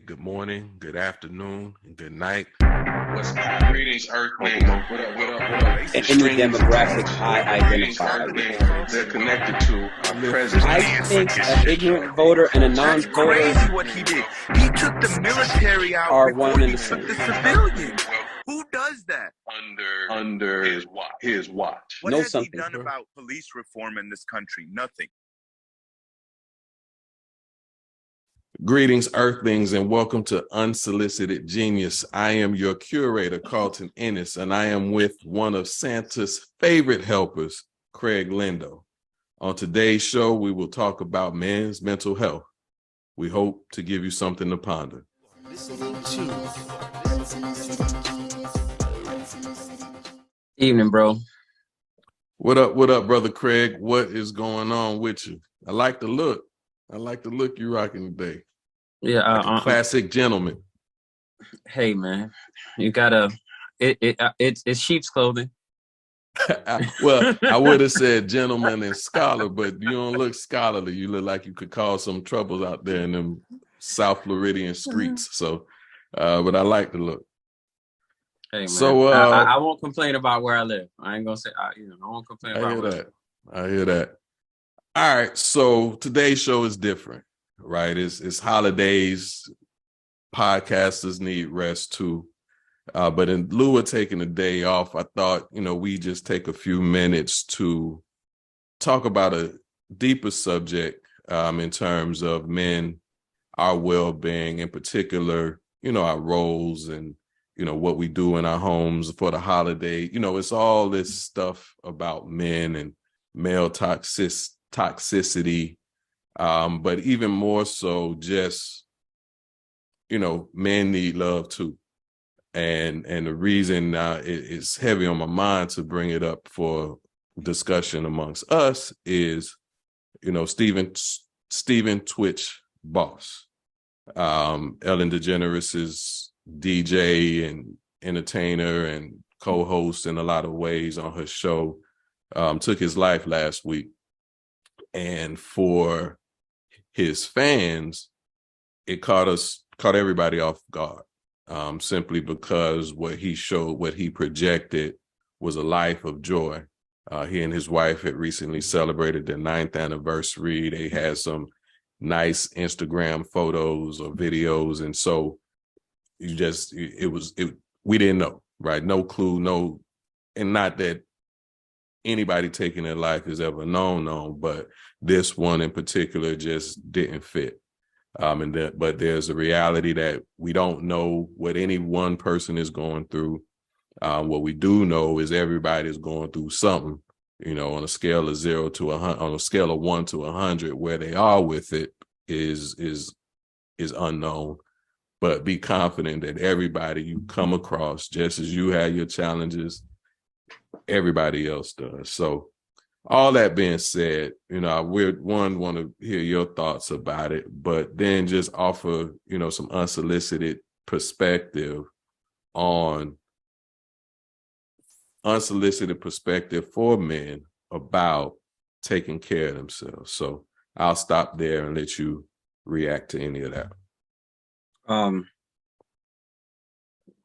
good morning, good afternoon, and good night. What's greetings, Earthlings? What up? What up? What up? Any demographic I Greetings, identify with. Earthlings. They're connected to our president. I think an ignorant voter and a non-voter Crazy what he did. He took the military out are before one and he the took same. the civilians. Who does that? Under his watch. What Know has something, he done bro. about police reform in this country? Nothing. Greetings, Earthlings, and welcome to Unsolicited Genius. I am your curator, Carlton Ennis, and I am with one of Santa's favorite helpers, Craig Lindo. On today's show, we will talk about men's mental health. We hope to give you something to ponder. Evening, bro. What up, brother Craig? What is going on with you? I like the look. I like the look you rocking today. Yeah, Like a classic gentleman. Hey, man, you gotta. It's sheep's clothing. Well, I would have said gentleman and scholar, but you don't look scholarly. You look like you could cause some troubles out there in them South Floridian streets. So, but I like the look. Hey, man. So I won't complain about where I live. I ain't gonna say. I won't complain about where I live. I hear that. All right. So today's show is different, right? It's holidays. Podcasters need rest too. But in lieu of taking a day off, I thought, we just take a few minutes to talk about a deeper subject in terms of men, our well-being, in particular, our roles and, what we do in our homes for the holiday. It's all this stuff about men and male toxicity, but even more so just, men need love too. And the reason it's heavy on my mind to bring it up for discussion amongst us is, Stephen Twitch Boss, Ellen DeGeneres' DJ and entertainer and co-host in a lot of ways on her show, took his life last week. And for his fans, it caught everybody off guard. Simply because what he projected was a life of joy. He and his wife had recently celebrated their 9th anniversary. They had some nice Instagram photos or videos. And so we didn't know, right? No clue, and not that anybody taking their life is ever known, but this one in particular just didn't fit. But there's a reality that we don't know what any one person is going through. What we do know is everybody is going through something, on a scale of 0 to 100, on a scale of 1 to 100, where they are with it is unknown. But be confident that everybody you come across, just as you have your challenges, everybody else does. So, all that being said, we want to hear your thoughts about it, but then just offer, some unsolicited perspective for men about taking care of themselves. So I'll stop there and let you react to any of that.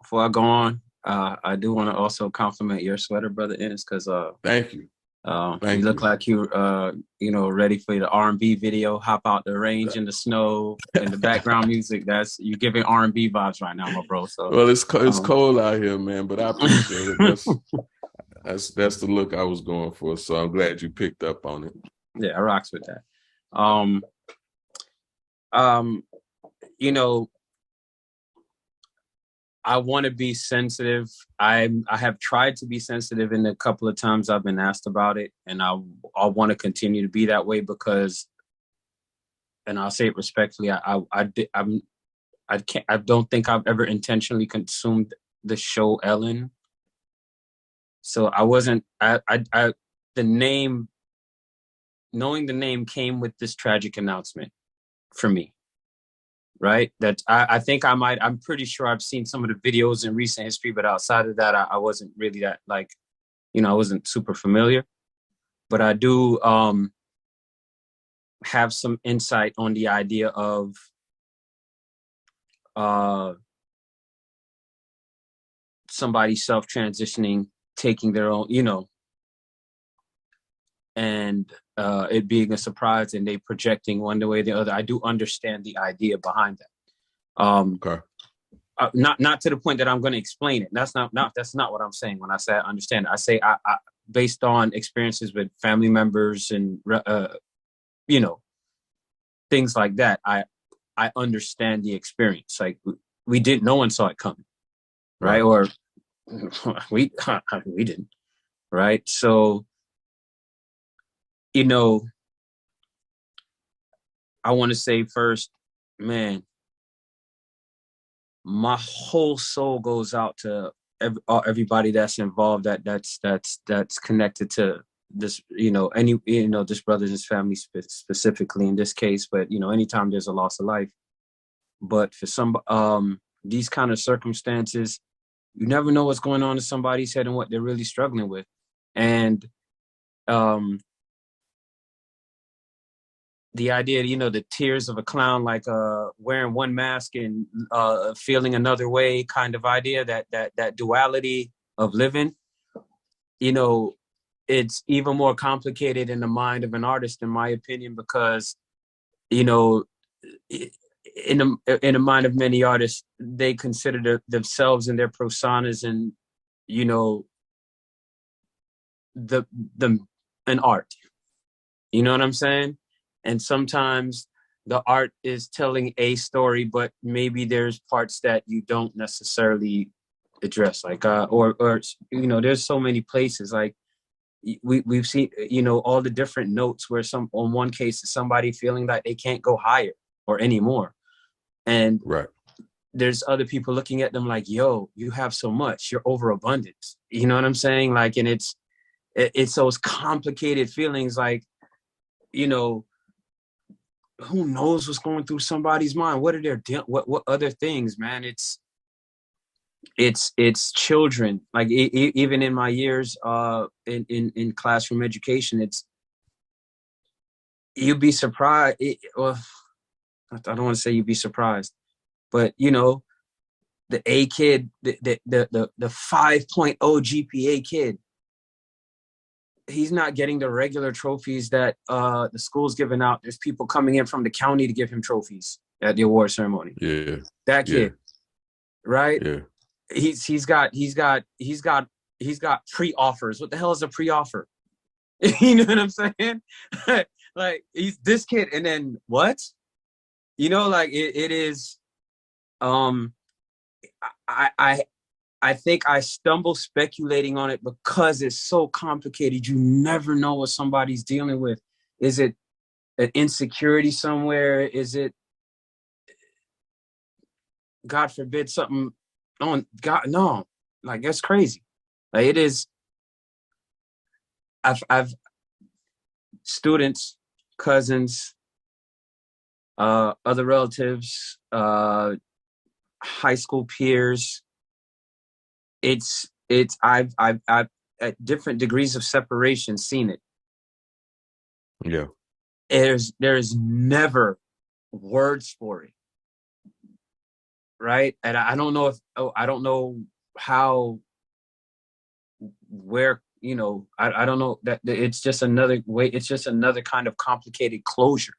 Before I go on, I do want to also compliment your sweater, brother Ennis, because thank you. You look like you ready for the R&B video. Hop out the range in the snow and the background music. You giving R&B vibes right now, my bro. So well, it's cold out here, man. But I appreciate it. That's the look I was going for. So I'm glad you picked up on it. Yeah, I rocks with that. I want to be sensitive. I have tried to be sensitive in a couple of times I've been asked about it, and I want to continue to be that way because, and I'll say it respectfully, I don't think I've ever intentionally consumed the show Ellen. So I wasn't. The name, knowing the name came with this tragic announcement for me. Right, that I think I'm pretty sure I've seen some of the videos in recent history, but outside of that, I wasn't really that I wasn't super familiar. But I do have some insight on the idea of somebody self-transitioning, taking their own, you know, and it being a surprise and they projecting one way or the other. I do understand the idea behind that. Okay. Not to the point that I'm going to explain it. That's not what I'm saying when I say I understand it. I say I based on experiences with family members and you know, things like that. I understand the experience. Like we didn't, no one saw it coming, right? Or we didn't, right? So, you know, I want to say first, man, my whole soul goes out to everybody that's involved, that's connected to this, you know, this brother and his family specifically in this case, but you know, anytime there's a loss of life. But for some these kind of circumstances, you never know what's going on in somebody's head and what they're really struggling with. And the idea, you know, the tears of a clown, like wearing one mask and feeling another way kind of idea, that duality of living, you know, it's even more complicated in the mind of an artist, in my opinion, because, you know, in the mind of many artists, they consider themselves and their personas and, you know, an art. You know what I'm saying? And sometimes the art is telling a story, but maybe there's parts that you don't necessarily address, like or you know, there's so many places, like we've seen, you know, all the different notes where on one case is somebody feeling that they can't go higher or anymore, and there's other people looking at them like, yo, you have so much, you're overabundant. You know what I'm saying? Like, and it's those complicated feelings, like, you know, who knows what's going through somebody's mind? What are their what other things, man? It's children. Like even in my years in classroom education, you'd be surprised. Well, I don't want to say you'd be surprised, but you know, the A kid, the 5.0 GPA kid, he's not getting the regular trophies that the school's giving out. There's people coming in from the county to give him trophies at the award ceremony. Yeah. That kid, right? Yeah. He's got pre-offers. What the hell is a pre-offer? You know what I'm saying? Like, he's this kid, and then what? You know, like it is. I think I stumble speculating on it because it's so complicated. You never know what somebody's dealing with. Is it an insecurity somewhere? Is it, God forbid, something on God? No, like, that's crazy. Like, it is. I've students, cousins, other relatives, high school peers. I've at different degrees of separation seen it. Yeah. There's never words for it, right? And I don't know I don't know how, where, you know, I don't know, that it's just another way. It's just another kind of complicated closure.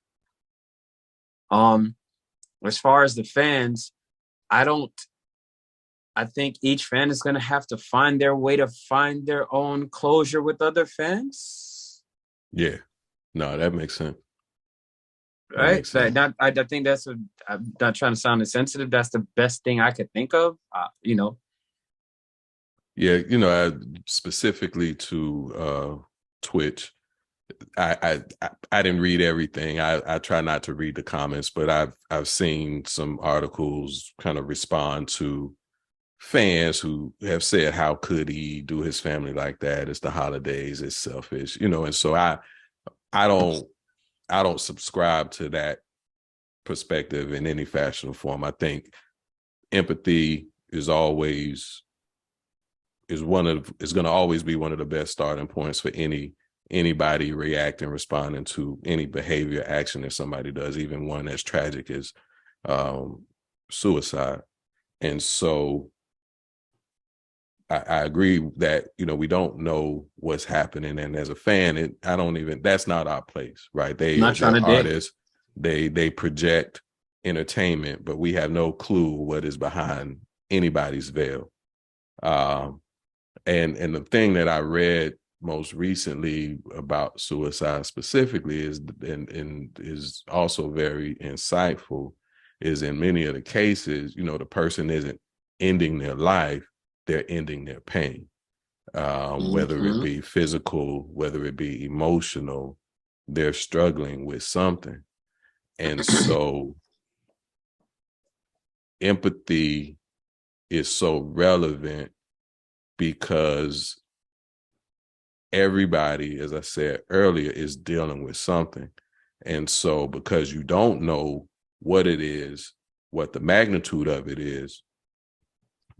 As far as the fans, I think each fan is going to have to find their way to find their own closure with other fans. Yeah. No, that makes sense. Right? I think I'm not trying to sound insensitive. That's the best thing I could think of, you know. Yeah, you know, specifically to Twitch, I didn't read everything. I try not to read the comments, but I've seen some articles kind of respond to fans who have said, how could he do his family like that? It's the holidays, it's selfish, you know. And so I don't subscribe to that perspective in any fashion or form. I think empathy is going to always be one of the best starting points for anybody reacting, responding to any behavior, action that somebody does, even one as tragic as suicide. And so I agree that, we don't know what's happening. And as a fan, that's not our place, right? Not trying They're to dig. artists, they project entertainment, but we have no clue what is behind anybody's veil. And the thing that I read most recently about suicide specifically is, and is also very insightful, is in many of the cases, the person isn't ending their life, they're ending their pain, whether it be physical, whether it be emotional, they're struggling with something. And so empathy is so relevant because everybody, as I said earlier, is dealing with something. And so because you don't know what it is, what the magnitude of it is,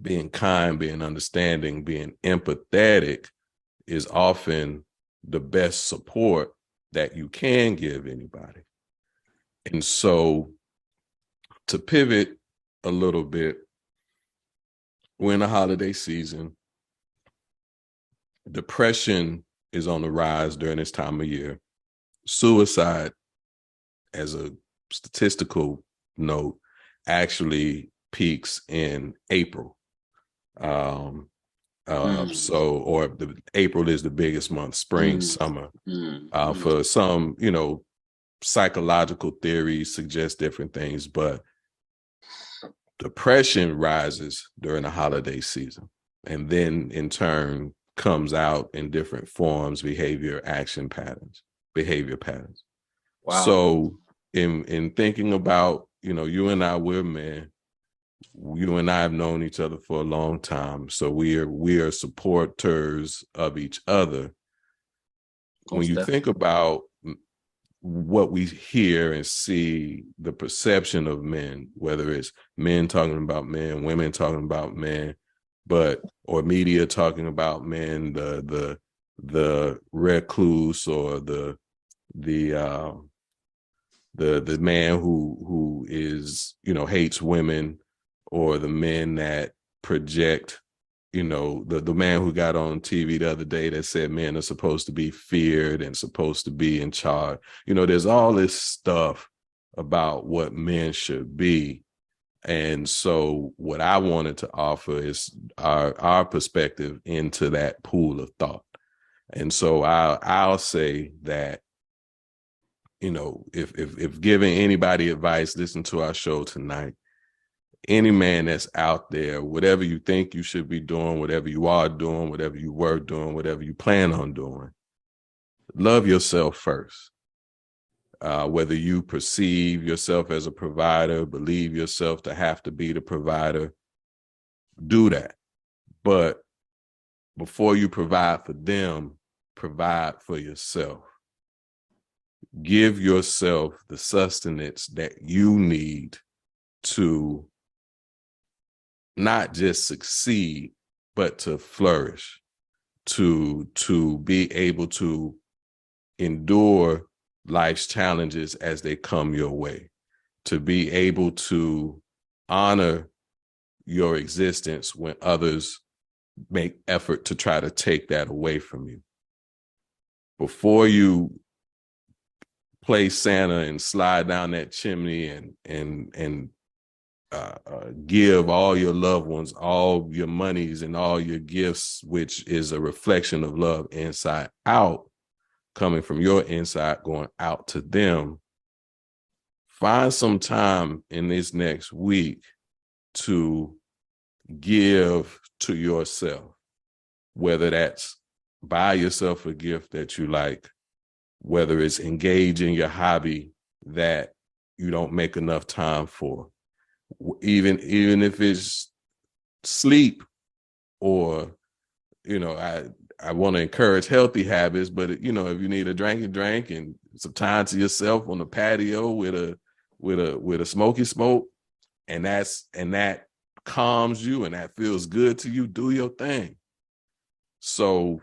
being kind, being understanding, being empathetic is often the best support that you can give anybody. And so to pivot a little bit, we're in the holiday season. Depression is on the rise during this time of year. Suicide, as a statistical note, actually peaks in April. April is the biggest month, spring, summer. For some, psychological theories suggest different things, but depression rises during the holiday season, and then in turn comes out in different forms, behavior patterns. Wow. So in thinking about, you and I, we're men. You and I have known each other for a long time, so we are supporters of each other. When you think about what we hear and see, the perception of men, whether it's men talking about men, women talking about men, or media talking about men, the recluse, or the man who is, hates women, or the men that project, the man who got on TV the other day that said men are supposed to be feared and supposed to be in charge. There's all this stuff about what men should be. And so what I wanted to offer is our perspective into that pool of thought. And so I'll say that, if giving anybody advice, listen to our show tonight. Any man that's out there, whatever you think you should be doing, whatever you are doing, whatever you were doing, whatever you plan on doing, love yourself first. Whether you perceive yourself as a provider, believe yourself to have to be the provider, do that. But before you provide for them, provide for yourself. Give yourself the sustenance that you need to not just succeed, but to flourish, to be able to endure life's challenges as they come your way, to be able to honor your existence when others make effort to try to take that away from you. Before you play Santa and slide down that chimney and give all your loved ones all your monies and all your gifts, which is a reflection of love inside out, coming from your inside, going out to them. Find some time in this next week to give to yourself, whether that's buy yourself a gift that you like, whether it's engage in your hobby that you don't make enough time for, even if it's sleep, or, I want to encourage healthy habits, but if you need a drink and some time to yourself on the patio with a smoky smoke, and that calms you and that feels good to you, do your thing. So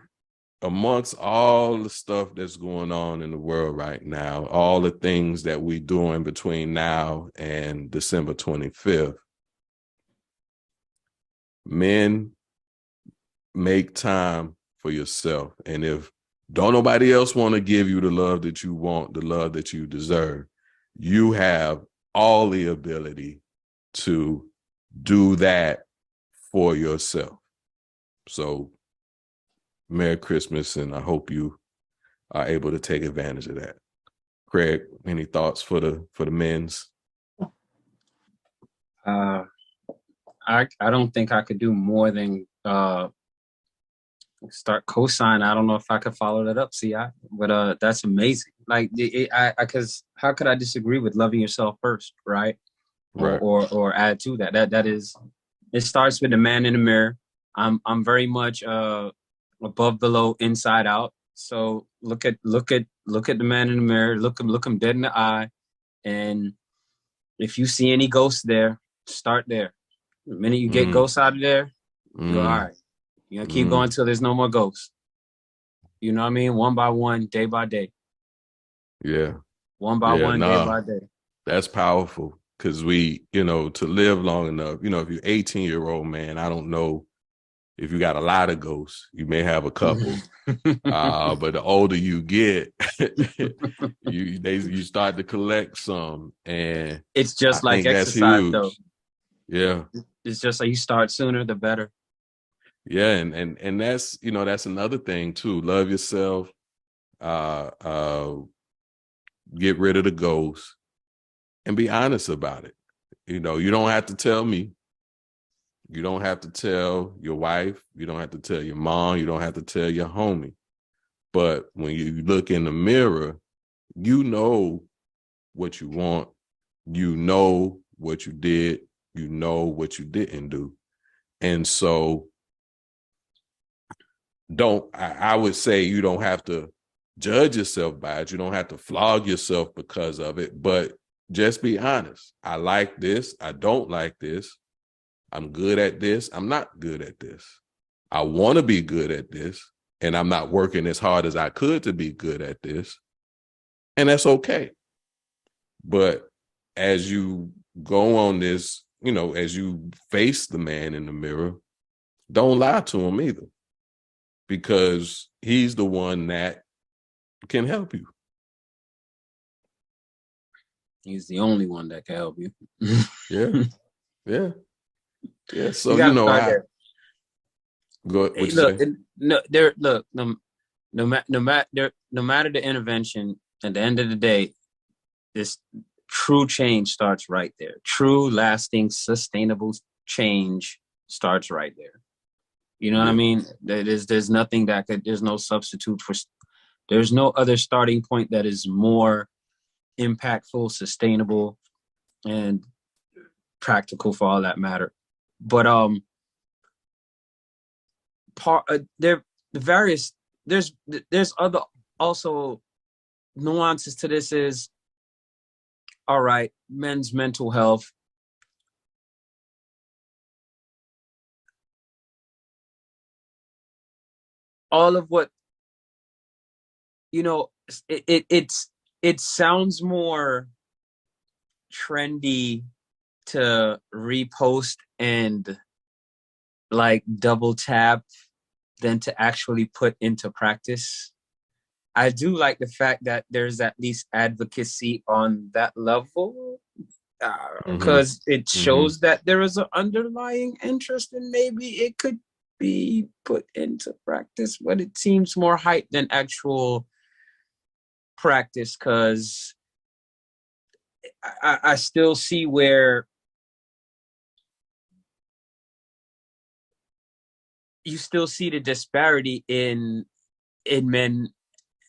amongst all the stuff that's going on in the world right now, all the things that we're doing between now and December 25th, Men, make time for yourself. And if don't nobody else want to give you the love that you want, the love that you deserve, you have all the ability to do that for yourself. So Merry Christmas, and I hope you are able to take advantage of that. Craig, any thoughts for the men's? I don't think I could do more than start cosign. I don't know if I could follow that up. But that's amazing. Like, because how could I disagree with loving yourself first, right? Right. Or add to that. That is, it starts with the man in the mirror. I'm very much above, below, inside out. So look at the man in the mirror. Look him dead in the eye, and if you see any ghosts there, start there. The minute you get ghosts out of there, you go, all right. You're gonna keep going till there's no more ghosts. You know what I mean? One by one, day by day. Yeah. One by one, day by day. That's powerful, because to live long enough, if you're 18-year-old man, I don't know if you got a lot of ghosts. You may have a couple. But the older you get, you start to collect some, and it's just like exercise, though. Yeah, it's just like you start sooner, the better. Yeah, and that's that's another thing too. Love yourself. Get rid of the ghosts, and be honest about it. You don't have to tell me. You don't have to tell your wife. You don't have to tell your mom. You don't have to tell your homie. But when you look in the mirror, you know what you want. You know what you did. You know what you didn't do. And so I would say you don't have to judge yourself by it. You don't have to flog yourself because of it, but just be honest. I like this. I don't like this. I'm good at this. I'm not good at this. I want to be good at this, and I'm not working as hard as I could to be good at this. And that's okay. But as you go on this, as you face the man in the mirror, don't lie to him either, because he's the one that can help you. He's the only one that can help you. Yeah. Yeah. Yeah. So, go go ahead. Look, no matter the intervention, at the end of the day, this true change starts right there. True, lasting, sustainable change starts right there. You know what I mean? There's nothing there's no substitute there's no other starting point that is more impactful, sustainable, and practical for all that matter. But there's other also nuances to this. Is all right, men's mental health. All of what it sounds more trendy to repost and like double tap than to actually put into practice. I do like the fact that there's at least advocacy on that level, because it shows that there is an underlying interest, and maybe it could be put into practice, but it seems more hype than actual practice, because I still see where you still see the disparity in men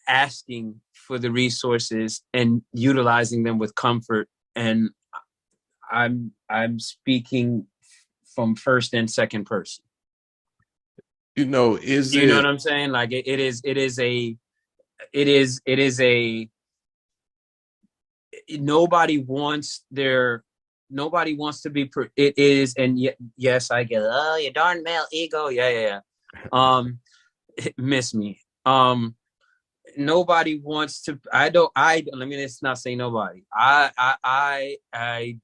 asking for the resources and utilizing them with comfort. And I'm speaking from first and second person. You know what I'm saying? Like it is nobody wants to be it is, and yes, I get your darn male ego. Yeah. Miss me. nobody wants to. Let me just not say nobody. I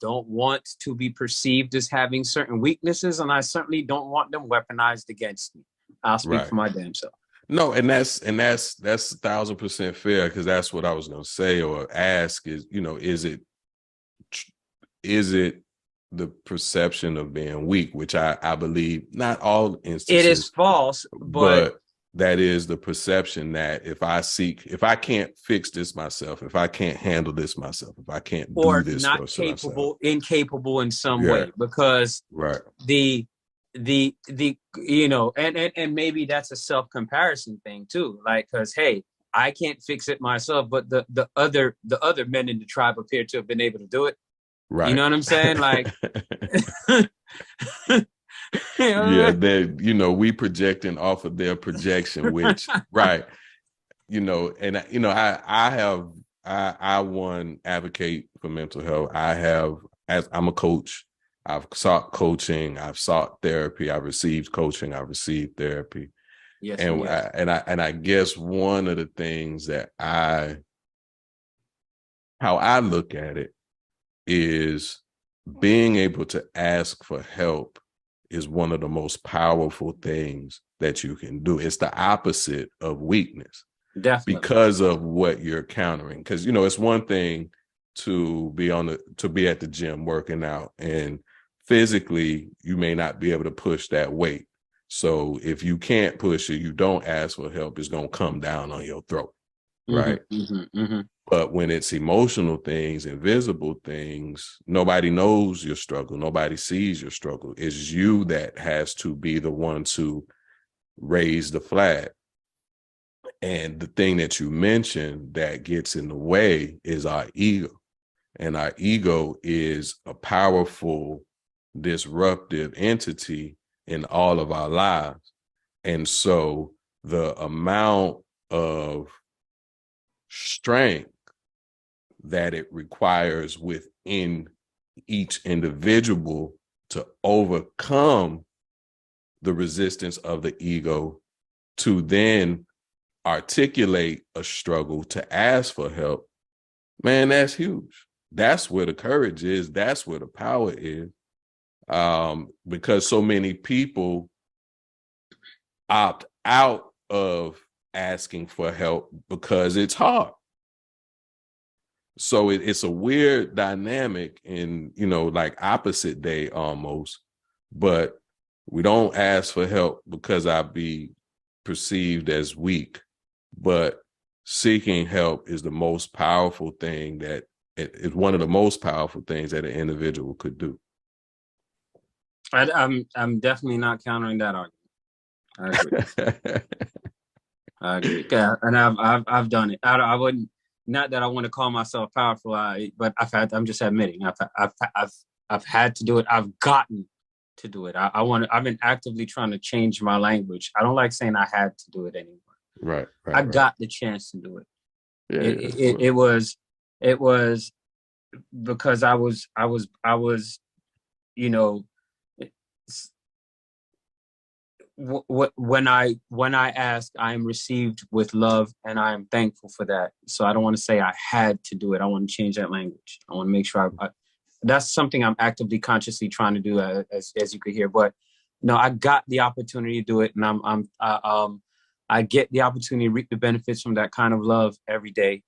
don't want to be perceived as having certain weaknesses, and I certainly don't want them weaponized against me. I'll speak Right. for my damn self. No, and that's 1,000% fair, because that's what I was going to say or ask is, is it the perception of being weak, which I believe not all instances. It is false, but that is the perception that if I can't fix this myself, if I can't handle this myself, if I can't do this not for capable, myself, incapable in some way, because right, the and maybe that's a self-comparison thing too, like, because hey, I can't fix it myself, but the other men in the tribe appear to have been able to do it. right. You know what I'm saying? Like, yeah, they we projecting off of their projection, which right, and I one advocate for mental health. As I'm a coach, I've sought coaching, I've sought therapy, I've received coaching, I've received therapy. Yes, And yes. I guess one of the things that how I look at it is being able to ask for help is one of the most powerful things that you can do. It's the opposite of weakness. Definitely. Because of what you're countering. Because it's one thing to be at the gym working out, and physically you may not be able to push that weight. So if you can't push it, you don't ask for help, it's going to come down on your throat. Right. But when it's emotional things, invisible things, nobody knows your struggle. Nobody sees your struggle. It's you that has to be the one to raise the flag. And the thing that you mentioned that gets in the way is our ego. And our ego is a powerful, disruptive entity in all of our lives. And so the amount of strength that it requires within each individual to overcome the resistance of the ego, to then articulate a struggle, to ask for help, man, that's huge. That's where the courage is. That's where the power is. Because so many people opt out of asking for help because it's hard. So it's a weird dynamic in, like opposite day almost, but we don't ask for help because I'd be perceived as weak. But seeking help is the most powerful thing that it's one of the most powerful things that an individual could do. I'm definitely not countering that argument. I agree. I agree. Yeah, and I've done it. I wouldn't, not that I want to call myself powerful, but I'm just admitting I've had to do it. I've gotten to do it. I've been actively trying to change my language. I don't like saying I had to do it anymore. Right. I got the chance to do it. Yeah, it was because I was when I ask, I am received with love, and I am thankful for that. So I don't want to say I had to do it. I want to change that language. I want to make sure that's something I'm actively, consciously trying to do, as you could hear. But no, I got the opportunity to do it, and I get the opportunity to reap the benefits from that kind of love every day.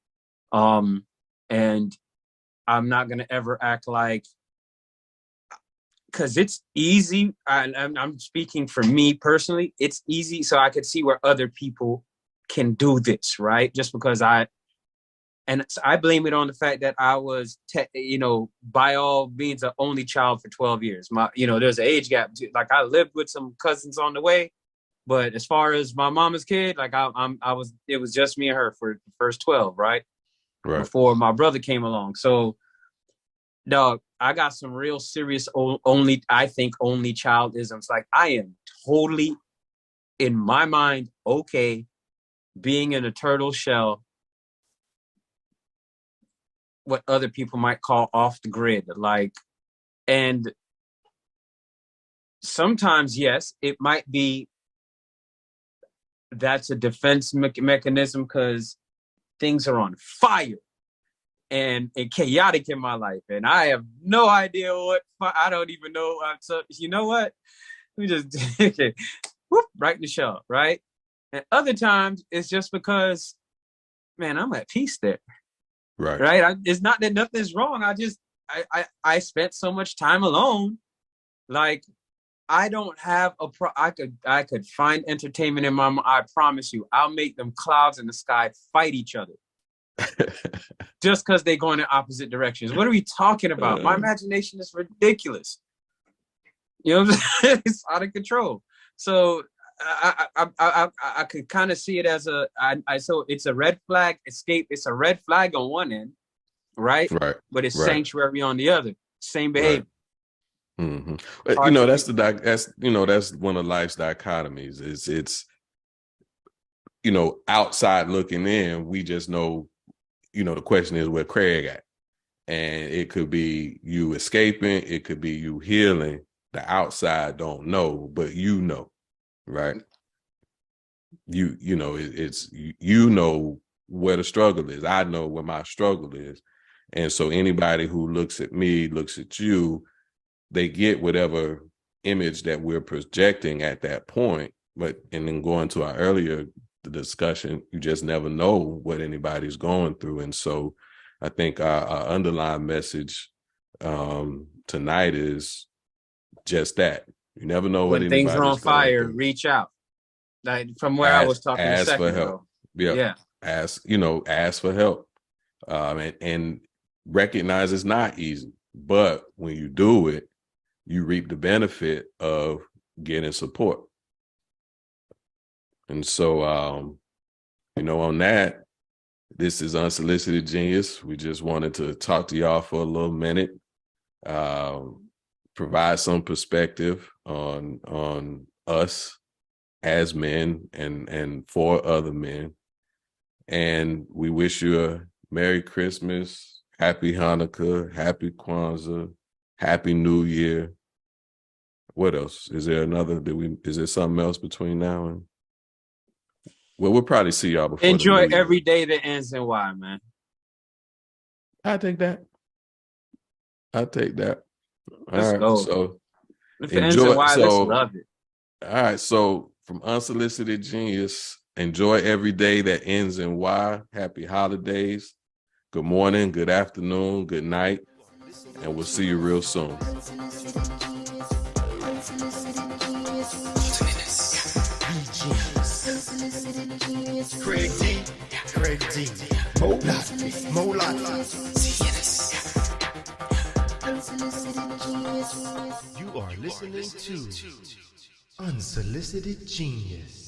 And I'm not gonna ever act like, because it's easy. I'm speaking for me personally. It's easy, so I could see where other people can do this, right? Just because I blame it on the fact that I was, by all means, an only child for 12 years. There's an age gap. Like, I lived with some cousins on the way, but as far as my mama's kid, like it was just me and her for the first 12, right? Before my brother came along. So, dog, I got some real serious only childisms. Like, I am totally, in my mind, okay being in a turtle shell, what other people might call off the grid. Like, and sometimes, yes, it might be that's a defense mechanism, because things are on fire and chaotic in my life, and I have no idea I don't even know. So you know what? We just whoop, right in the show, right? And other times it's just because, man, I'm at peace there, right? It's not that nothing's wrong. I spent so much time alone, like. I don't have I could find entertainment in my mind. I promise you, I'll make them clouds in the sky fight each other just because they go in the opposite directions. What are we talking about? My imagination is ridiculous. You know what I'm saying? It's out of control. So I could kind of see it as so it's a red flag escape. It's a red flag on one end, right? Right. But it's sanctuary on the other. Same behavior. Right. Mm-hmm. But, that's one of life's dichotomies. It's outside looking in, we just know, the question is where Craig at, and it could be you escaping, it could be you healing. The outside don't know, but right? It's where the struggle is. I know where my struggle is, and so anybody who looks at me, looks at you. They get whatever image that we're projecting at that point. And then going to our earlier discussion, you just never know what anybody's going through. And so I think our underlying message tonight is just that. You never know when things are on fire, reach out. Like from where I was talking a second ago. Yeah. Ask for help. And recognize it's not easy. But when you do it, you reap the benefit of getting support. And so, on that, this is Unsolicited Genius. We just wanted to talk to y'all for a little minute, provide some perspective on us as men and for other men. And we wish you a Merry Christmas, Happy Hanukkah, Happy Kwanzaa, Happy New Year. What else? Is there another? Is there something else between now and? Well, we'll probably see y'all before. Enjoy every day that ends in Y, man. I take that. Let's go. So if it ends in Y, let's love it. All right. So from Unsolicited Genius, enjoy every day that ends in Y. Happy holidays. Good morning, good afternoon, good night, and we'll see you real soon. Craig D, Molat. You are listening to Unsolicited Genius.